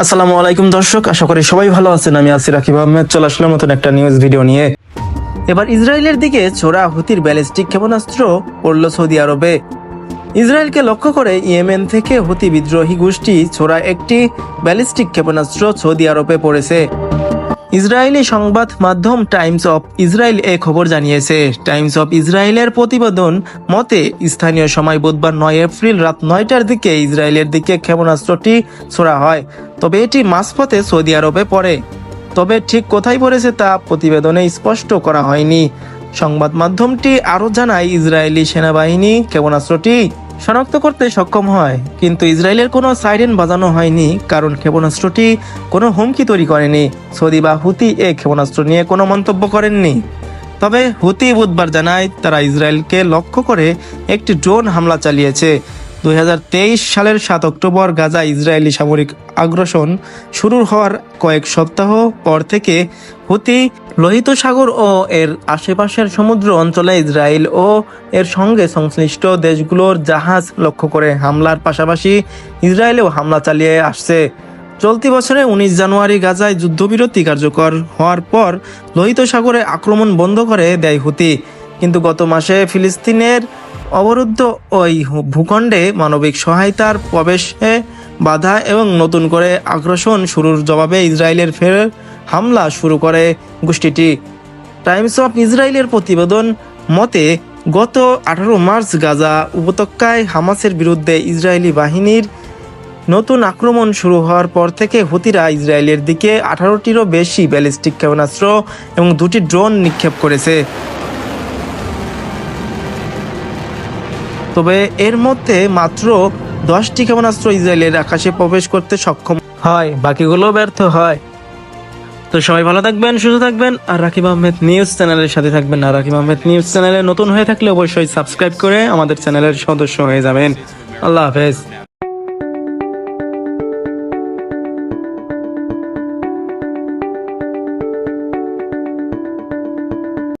আসসালামু আলাইকুম দর্শক, আশা করি সবাই ভালো আছেন। আমি আছি রাকিব আহমেদ, চলে আসলাম নতুন একটা নিউজ ভিডিও নিয়ে। এবার ইসরায়েলের দিকে ছোড়া হুতির ব্যালিস্টিক ক্ষেপণাস্ত্র পড়ল সৌদি আরবে। ইসরায়েলকে লক্ষ্য করে ইয়েমেন থেকে হুতি বিদ্রোহী গোষ্ঠী ছোড়া একটি ব্যালিস্টিক ক্ষেপণাস্ত্র সৌদি আরবে পড়েছে। ইসরায়েলি সংবাদ মাধ্যম টাইমস অফ ইসরায়েল এ খবর জানিয়েছে। টাইমস অফ ইসরায়েলের প্রতিবেদন মতে স্থানীয় সময় বুধবার 9 এপ্রিল রাত 9টার দিকে ইসরায়েলের দিকে ক্ষেপণাস্ত্রটি ছোড়া হয়, তবে এটি মাঝপথে সৌদি আরবে পড়ে। তবে ঠিক কোথায় পড়েছে তা প্রতিবেদনে স্পষ্ট করা হয়নি। সংবাদ মাধ্যমটি আরও জানায়, ইসরায়েলি সেনাবাহিনী ক্ষেপণাস্ত্রটি শনাক্ত করতে সক্ষম হয়, কিন্তু ইসরায়েলের কোনো সাইরেন বাজানো হয়নি, কারণ ক্ষেপণাস্ত্রটি কোনো হুমকি তৈরি করেনি। সৌদি বা হুতি এ ক্ষেপণাস্ত্র নিয়ে কোনো মন্তব্য করেননি। তবে হুতি বুধবার জানায়, তারা ইসরায়েলকে লক্ষ্য করে একটি ড্রোন হামলা চালিয়েছে। 2023 সালের 7 অক্টোবর গাজা ইসরায়েলি সামরিক আগ্রাসন শুরু হওয়ার কয়েক সপ্তাহ পর থেকে হুতি লোহিত সাগর ও এর আশেপাশের সমুদ্র অঞ্চলে ইসরায়েল ও এর সঙ্গে সংশ্লিষ্ট দেশগুলোর জাহাজ লক্ষ্য করে হামলার পাশাপাশি ইসরায়েলেও হামলা চালিয়ে আসছে। চলতি বছরে 19 জানুয়ারি গাজায় যুদ্ধবিরতি কার্যকর হওয়ার পর লোহিত সাগরে আক্রমণ বন্ধ করে দেয় হুতি, কিন্তু গত মাসে ফিলিস্তিনের অবরুদ্ধ ওই ভূখণ্ডে মানবিক সহায়তার প্রবেশে বাধা এবং নতুন করে আগ্রাসন শুরুর জবাবে ইসরায়েলের ফের হামলা শুরু করে গোষ্ঠীটি। টাইমস অফ ইসরায়েলের প্রতিবেদন মতে গত 18 মার্চ গাজা উপত্যকায় হামাসের বিরুদ্ধে ইসরায়েলি বাহিনীর নতুন আক্রমণ শুরু হওয়ার পর থেকে হুতিরা ইসরায়েলের দিকে 18টিরও বেশি ব্যালিস্টিক ক্ষেপণাস্ত্র এবং 2টি ড্রোন নিক্ষেপ করেছে। তবে এর মধ্যে মাত্র 10টি ক্ষেপণাস্ত্র ইসরায়েলের আকাশে প্রবেশ করতে সক্ষম হয়, বাকিগুলো ব্যর্থ হয়। তো সবাই ভালো থাকবেন, সুস্থ থাকবেন, আর রাকিব আহমেদ নিউজ চ্যানেলের সাথে থাকবেন। আর রাকিব আহমেদ নিউজ চ্যানেলে নতুন হয়ে থাকলে অবশ্যই সাবস্ক্রাইব করে আমাদের চ্যানেলের সদস্য হয়ে যাবেন। আল্লাহ হাফেজ।